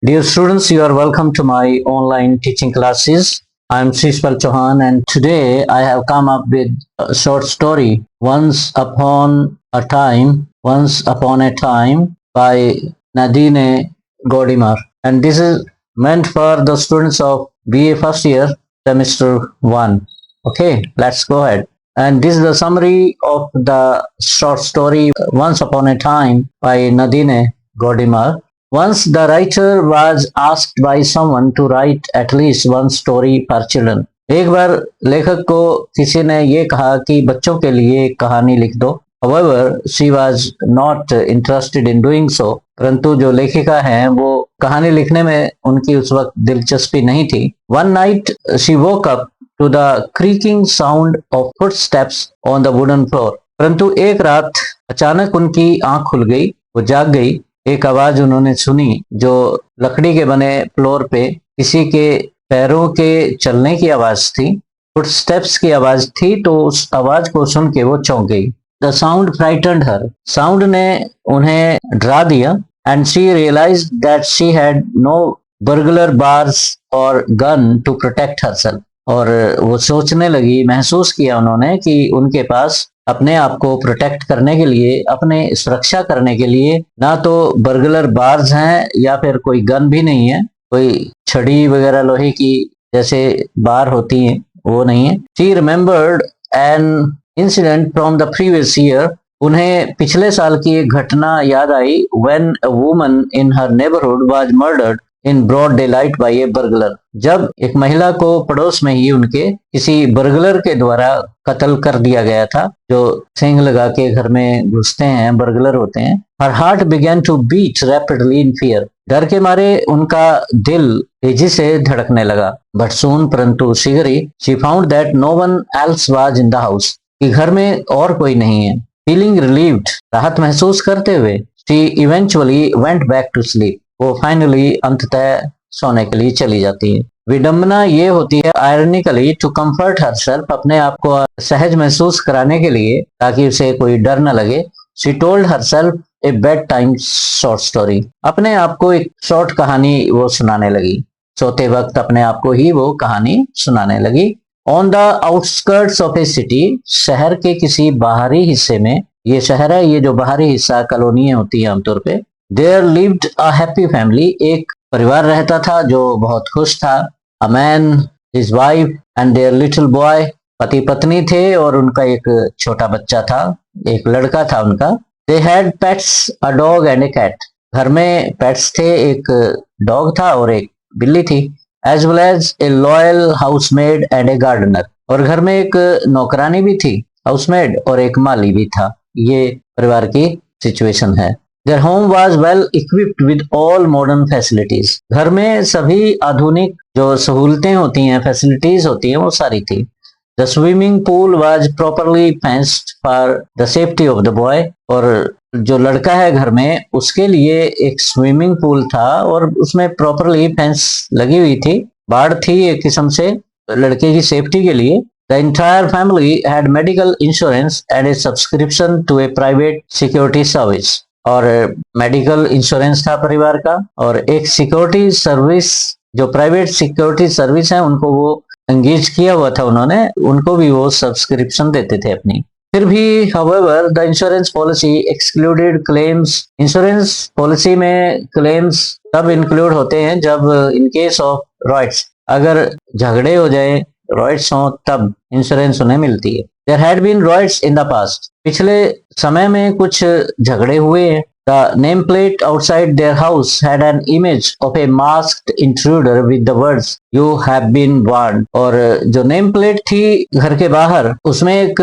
Dear students, you are welcome to my online teaching classes. I am Srishpal Chauhan and today I have come up with a short story, Once Upon a Time by Nadine Godimar. And this is meant for the students of BA first year, semester 1. Okay, let's go ahead. And this is the summary of the short story Once Upon a Time by Nadine Godimar. Once the writer was asked by someone to write at least one story for children. एक बार लेखक को किसी ने ये कहा कि बच्चों के लिए एक कहानी लिख दो. However, she was not interested in doing so. परंतु जो लेखिका हैं वो कहानी लिखने में उनकी उस वक्त दिलचस्पी नहीं थी. One night she woke up to the creaking sound of footsteps on the wooden floor. परंतु एक रात अचानक उनकी आंख खुल गई, वो जाग गई. एक आवाज उन्होंने सुनी जो लकड़ी के बने फ्लोर पे किसी के पैरों के चलने की आवाज थी. फुटस्टेप्स की आवाज थी. तो उस आवाज को सुन के वो चौंक गई. The sound frightened her. Sound ने उन्हें डरा दिया. And she realised that she had no burglar bars और गन टू प्रोटेक्ट हरसेल्फ. और वो सोचने लगी, महसूस किया उन्होंने कि उनके पास अपने आप को प्रोटेक्ट करने के लिए, अपने सुरक्षा करने के लिए ना तो बर्गलर बार्स हैं या फिर कोई गन भी नहीं है, कोई छड़ी वगैरह लोहे की जैसे बार होती हैं वो नहीं है. She remembered an incident from the previous year. उन्हें पिछले साल की एक घटना याद आई. When a woman in her neighbourhood was murdered in broad daylight by a burglar. जब एक महिला को पड़ोस में ही उनके किसी बर्गलर के द्वारा कत्ल कर दिया गया था, जो सिंग लगा के घर में घुसते हैं, बर्गलर होते हैं. Her heart begin to beat rapidly in fear. डर के मारे उनका दिल तेजी से धड़कने लगा. बट सून, परंतु शीघ्र ही, she found that no one else was in the house. कि घर में और कोई नहीं है. फीलिंग रिलीव्ड, राहत महसूस करते हुए, she eventually went back to sleep. वो फाइनली अंततः सोने के लिए चली जाती है. विडंबना ये होती है, आयरनिकली, टू कंफर्ट हरसेल्फ, अपने आप को सहज महसूस कराने के लिए ताकि उसे कोई डर न लगे. She told herself A bed time short story. अपने आप को एक शॉर्ट कहानी वो सुनाने लगी. सोते वक्त अपने आप को ही वो कहानी सुनाने लगी. On the outskirts of A city, शहर के किसी बाहरी हिस्से में, ये शहर है, ये जो बाहरी हिस्सा कॉलोनी होती है आमतौर पे. There lived a happy family. एक परिवार रहता था जो बहुत खुश था. A man, his wife and their little boy. पति पत्नी थे और उनका एक छोटा बच्चा था, एक लड़का था उनका. They had pets, a dog and a cat. घर में पेट्स थे, एक डॉग था और एक बिल्ली थी. As well as a loyal housemaid and a gardener. और घर में एक नौकरानी भी थी, हाउसमेड, और एक माली भी था. ये परिवार की सिचुएशन है. Their home was well equipped with all modern facilities. घर में सभी आधुनिक जो सहूलतें होती हैं, फैसिलिटीज होती हैं, वो सारी थी. The swimming pool was properly fenced for the safety of the boy. और जो लड़का है घर में, उसके लिए एक स्विमिंग पूल था और उसमें प्रॉपरली फेंस लगी हुई थी, बाड़ थी एक किस्म से लड़के की सेफ्टी के लिए. The entire family had medical insurance and a subscription to a private security service. और मेडिकल इंश्योरेंस था परिवार का और एक सिक्योरिटी सर्विस, जो प्राइवेट सिक्योरिटी सर्विस है, उनको वो एंगेज किया हुआ था उन्होंने, उनको भी वो सब्सक्रिप्शन देते थे अपनी. फिर भी however the insurance policy excluded claims. Insurance policy में क्लेम्स तब इंक्लूड होते हैं जब इन केस ऑफ रॉइट्स, अगर झगड़े हो जाए, रॉइट्स हो, तब इंश्योरेंस उन्हें मिलती है. There had been riots in the past. पिछले समय में कुछ झगड़े हुए हैं. The nameplate outside their house had an image of a masked intruder with the words "You have been warned." और जो नेम प्लेट थी घर के बाहर, उसमें एक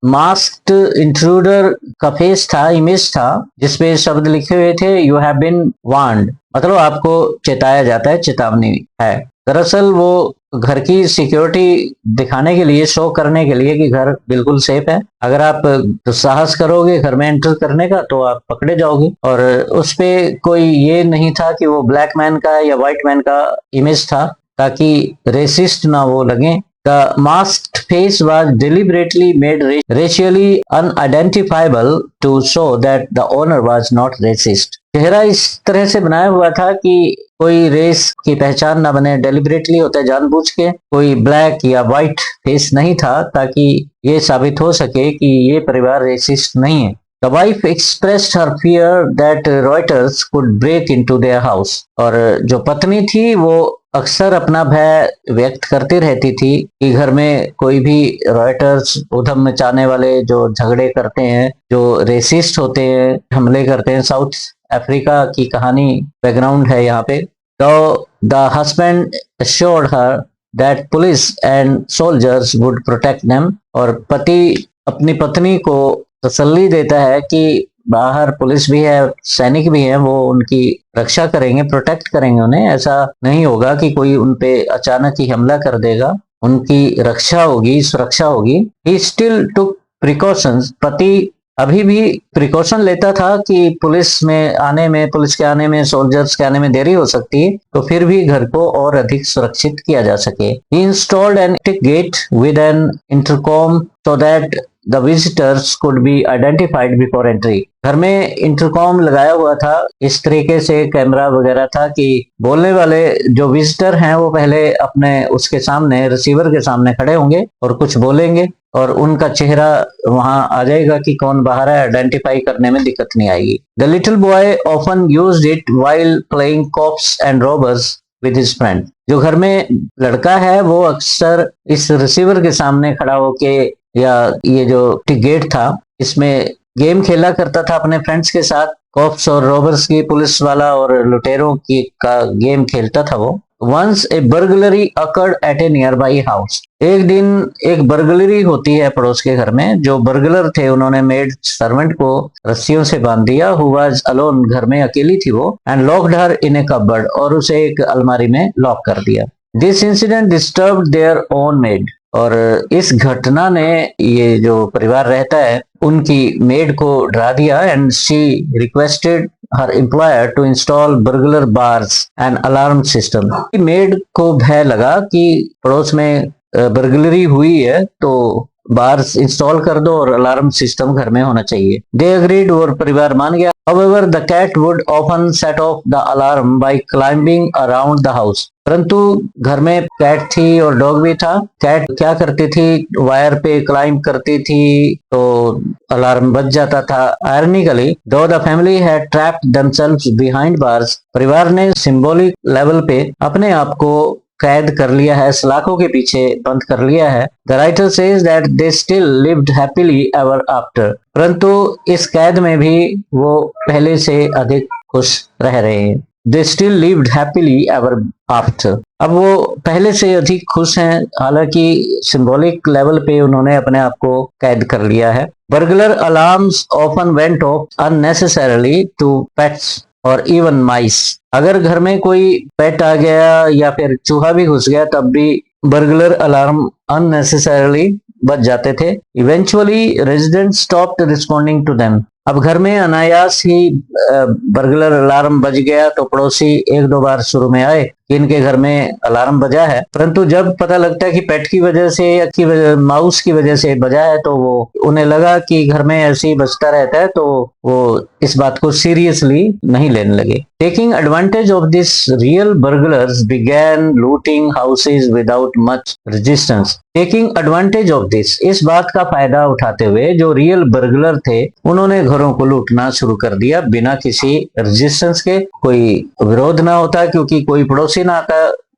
मास्क्ड इंट्रूडर का फेस था, इमेज था, जिसपे शब्द लिखे हुए थे "You have been warned." मतलब आपको चेताया जाता है, चेतावनी है. दरअसल वो घर की सिक्योरिटी दिखाने के लिए, शो करने के लिए कि घर बिल्कुल सेफ है. अगर आप दुस्साहस करोगे घर में एंटर करने का तो आप पकड़े जाओगे. और उस पे कोई ये नहीं था कि वो ब्लैक मैन का या व्हाइट मैन का इमेज था, ताकि रेसिस्ट ना वो लगे. The masked face was deliberately made racially unidentifiable to show that the owner was not racist. चेहरा इस तरह से बनाया हुआ था कि कोई रेस की पहचान ना बने, डेलिबरेटली होता है, जानबूझ के। कोई ब्लैक या वाइट फेस नहीं था ताकि ये साबित हो सके कि ये परिवार रेसिस्ट नहीं है। The wife expressed her fear that Reuters could break into their house। और जो पत्नी थी वो अक्सर अपना भय व्यक्त करती रहती थी कि घर में कोई भी रॉयटर्स, उधम मचाने वाले, जो झगड़े करते हैं, जो रेसिस्ट होते हैं, हमले करते हैं। साउथ अफ्रीका की कहानी बैकग्राउंड है यहाँ पे। तो the husband assured her that police and soldiers would protect them। और पति अपनी पत्नी को तसल्ली देता है कि बाहर पुलिस भी है, सैनिक भी है, वो उनकी रक्षा करेंगे, प्रोटेक्ट करेंगे उन्हें। ऐसा नहीं होगा कि कोई उन पे अचानक ही हमला कर देगा, उनकी रक्षा होगी, सुरक्षा होगी। He still took precautions. पति अभी भी प्रिकॉशन लेता था कि पुलिस के आने में, सोल्जर्स के आने में देरी हो सकती है, तो फिर भी घर को और अधिक सुरक्षित किया जा सके। He installed an gate with an intercom so that the visitors could be identified before entry. घर में इंटरकॉम लगाया हुआ था, इस तरीके से कैमरा वगैरह था कि बोलने वाले जो विजिटर हैं वो पहले अपने उसके सामने, रिसीवर के सामने खड़े होंगे और कुछ बोलेंगे और उनका चेहरा वहां आ जाएगा कि कौन बाहर है, आइडेंटिफाई करने में दिक्कत नहीं आएगी। The little boy often used it while playing cops and robbers with his friend. जो घर में लड़का है वो अक्सर इस रिसीवर के सामने खड़ा होके, या ये जो गेट था, इसमें गेम खेला करता था अपने फ्रेंड्स के साथ। कॉप्स और रॉबर्स की, पुलिस वाला और लुटेरों की का गेम खेलता था वो। Once a burglary occurred at a nearby house. एक दिन एक बर्गलरी होती है पड़ोस के घर में। जो बर्गलर थे उन्होंने मेड सर्वेंट को रस्सियों से बांध दिया। हु वाज अलोन, घर में अकेली थी वो। And locked her in A cupboard, और उसे एक अलमारी में लॉक कर दिया। This incident disturbed their own made. और इस घटना ने, ये जो परिवार रहता है, उनकी मेड को डरा दिया। And she requested her employer to install burglar bars and alarm system. Maid को भय लगा कि पड़ोस में बर्गलरी हुई है तो बार्स इंस्टॉल कर दो और अलार्म सिस्टम घर में होना चाहिए। दे अग्रीड, और परिवार मान गया। However, the cat would often set off the alarm by climbing around the house। परंतु घर में कैट थी और डॉग भी था। कैट क्या करती थी, वायर पे क्लाइंब करती थी तो अलार्म बज जाता था। Ironically, though the family had trapped themselves behind bars, परिवार ने सिंबॉलिक लेवल पे अपने आप को कैद कर लिया है, सलाखों के पीछे बंद कर लिया है। The writer says that they still lived happily ever after। परंतु इस कैद में भी वो पहले से अधिक खुश रह रहे हैं। They still lived happily ever after। अब वो पहले से अधिक खुश हैं, हालांकि सिंबॉलिक लेवल पे उन्होंने अपने आप को कैद कर लिया है। Burglar alarms often went off unnecessarily to pets और इवन माइस। अगर घर में कोई पेट आ गया या फिर चूहा भी घुस गया तब भी बर्गलर अलार्म अननेसेसरली बज जाते थे। Eventually resident stopped responding to them. अब घर में अनायास ही बर्गलर अलार्म बज गया तो पड़ोसी एक दो बार शुरू में आए कि इनके घर में अलार्म बजा है, परंतु जब पता लगता है कि पेट की वजह से या माउस की वजह से बजा है तो वो उन्हें लगा कि घर में ऐसे ही बजता रहता है, तो वो इस बात को सीरियसली नहीं लेने लगे। Taking advantage of this, real burglars began looting houses without much resistance. Taking advantage of this, इस बात का फायदा उठाते हुए जो रियल बर्गलर थे उन्होंने घरों को लूटना शुरू कर दिया बिना किसी रेजिस्टेंस के। कोई विरोध ना होता क्योंकि कोई पड़ोसी ना आता,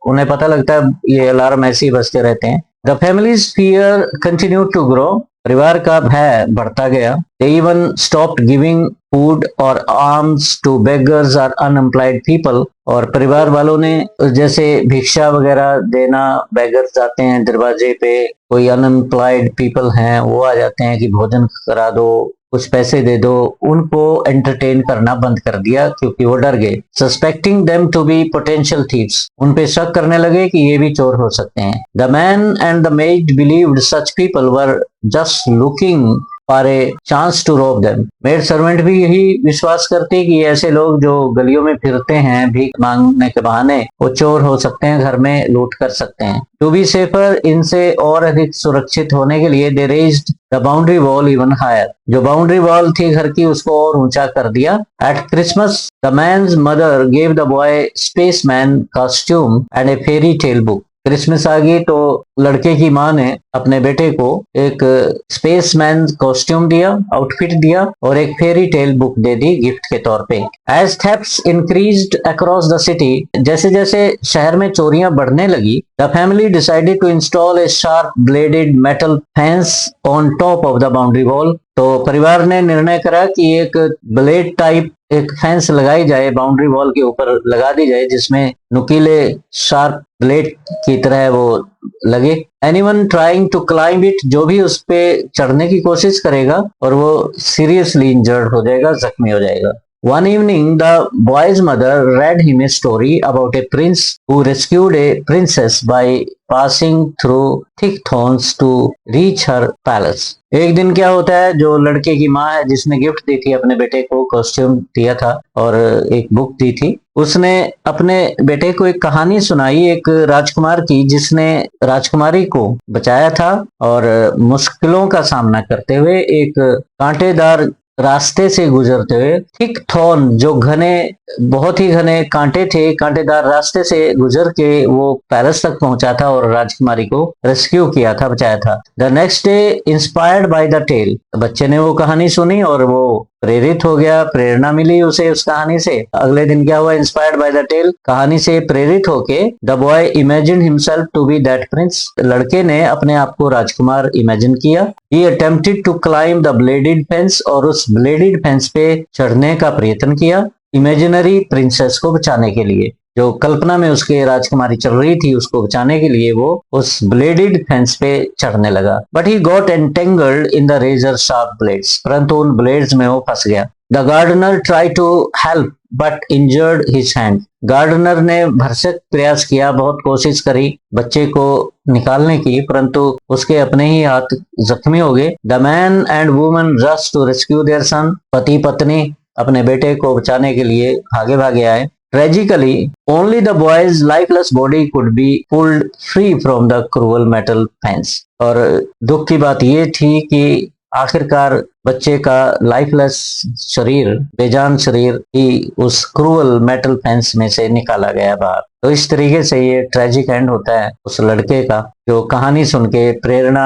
उन्हें पता लगता है ये अलार्म ऐसे ही बजते रहते हैं। The family's fear continue to grow. परिवार का भय बढ़ता गया। They even stopped giving food or alms to beggars or unemployed people। और परिवार वालों ने जैसे भिक्षा वगैरह देना, बेगर्स आते हैं दरवाजे पे, कोई अनएम्प्लॉयड पीपल हैं वो आ जाते हैं कि भोजन करा दो, कुछ पैसे दे दो, उनको एंटरटेन करना बंद कर दिया क्योंकि वो डर गए। Suspecting them to be potential thieves, उन पे शक करने लगे कि ये भी चोर हो सकते हैं। The man and the maid believed such people were just looking for a chance to rob them. Maid servant भी यही विश्वास करती कि ऐसे लोग जो गलियों में फिरते हैं भीख मांगने के बहाने, वो चोर हो सकते हैं, घर में लूट कर सकते हैं। टू बी सेफर, इनसे और अधिक सुरक्षित होने के लिए they raised the boundary wall even higher. जो बाउंड्री वॉल थी घर की उसको और ऊंचा कर दिया। At Christmas the man's mother gave the boy spaceman costume and a fairy tale book. Christmas आ गई तो लड़के की माँ ने अपने बेटे को एक स्पेसमैन कॉस्ट्यूम दिया, आउटफिट दिया और एक फेरी टेल बुक दे दी गिफ्ट के तौर पे। As thefts increased across the city, जैसे जैसे शहर में चोरियां बढ़ने लगी, the family decided to install a sharp bladed metal fence on top of the boundary wall. तो परिवार ने निर्णय करा कि एक ब्लेड टाइप एक फेंस लगाई जाए, बाउंड्री वॉल के ऊपर लगा दी जाए, जिसमें नुकीले शार्प ब्लेड की तरह वो लगे। Anyone trying to climb it, जो भी उस पे चढ़ने की कोशिश करेगा और वो सीरियसली इंजर्ड हो जाएगा, जख्मी हो जाएगा। One evening, the boy's mother read him a story about a prince who rescued a princess by passing through thick thorns to reach her palace. एक दिन क्या होता है, जो लड़के की माँ है जिसने गिफ्ट दी थी अपने बेटे को, कॉस्ट्यूम दिया था और एक बुक दी थी, उसने अपने बेटे को एक कहानी सुनाई एक राजकुमार की, जिसने राजकुमारी को बचाया था और मुश्किलों का सामना करते हुए एक कांटेदार रास्ते से गुजरते हुए, थिक थॉर्न जो घने, बहुत ही घने कांटे थे, कांटेदार रास्ते से गुजर के वो पैलेस तक पहुंचा था और राजकुमारी को रेस्क्यू किया था, बचाया था। The next day inspired by the tale, बच्चे ने वो कहानी सुनी और वो प्रेरित हो गया, प्रेरणा मिली उसे उस कहानी से। अगले दिन क्या हुआ, इंस्पायर्ड बाय द टेल, कहानी से प्रेरित होके the boy imagine himself to be that prince, लड़के ने अपने आप को राजकुमार इमेजिन किया। He attempted to climb the bladed fence, और उस ब्लेडेड फेंस पे चढ़ने का प्रयत्न किया इमेजिनरी प्रिंसेस को बचाने के लिए। जो कल्पना में उसके राजकुमारी चल रही थी उसको बचाने के लिए वो उस ब्लेडेड फेंस पे चढ़ने लगा। But he got entangled in the razor sharp blades, परंतु उन ब्लेड्स में वो फंस गया। The gardener try to help but injured his hand, gardener ने भरसक प्रयास किया, बहुत कोशिश करी बच्चे को निकालने की, परंतु उसके अपने ही हाथ जख्मी हो गए। The man and woman rush to rescue their son, पति पत्नी अपने बेटे को बचाने के लिए आगे भागे आए। Tragically, only the boy's lifeless body could be pulled free from the cruel metal fence. और दुख की बात ये थी कि आखिरकार बच्चे का लाइफलेस शरीर, बेजान शरीर ही उस क्रूअल मेटल फेंस में से निकाला गया बाहर। तो इस तरीके से ये ट्रेजिक एंड होता है उस लड़के का, जो कहानी सुन के प्रेरणा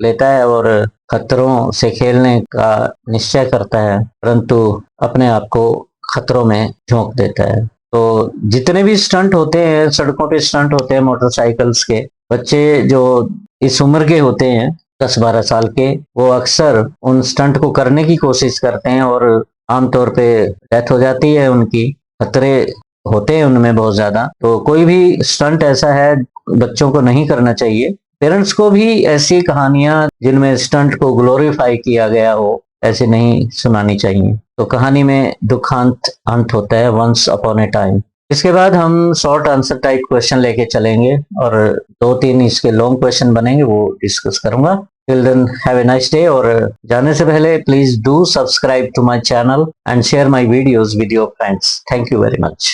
लेता है और खतरों से खेलने का निश्चय करता है, परंतु अपने आप को खतरों में झोंक देता है। तो जितने भी स्टंट होते हैं, सड़कों पे स्टंट होते हैं मोटरसाइकिल्स के, बच्चे जो इस उम्र के होते हैं 10-12 साल के, वो अक्सर उन स्टंट को करने की कोशिश करते हैं और आमतौर पे डेथ हो जाती है उनकी, खतरे होते हैं उनमें बहुत ज्यादा। तो कोई भी स्टंट ऐसा है बच्चों को नहीं करना चाहिए। पेरेंट्स को भी ऐसी कहानियां जिनमें स्टंट को ग्लोरीफाई किया गया हो ऐसे नहीं सुनानी चाहिए। तो कहानी में दुखांत अंत होता है, वंस अपॉन ए टाइम। इसके बाद हम शॉर्ट आंसर टाइप क्वेश्चन लेके चलेंगे और 2-3 इसके लॉन्ग क्वेश्चन बनेंगे, वो डिस्कस करूंगा। Till then have a nice day, और जाने से पहले please do subscribe to my channel and share my videos with your friends. Thank you very much.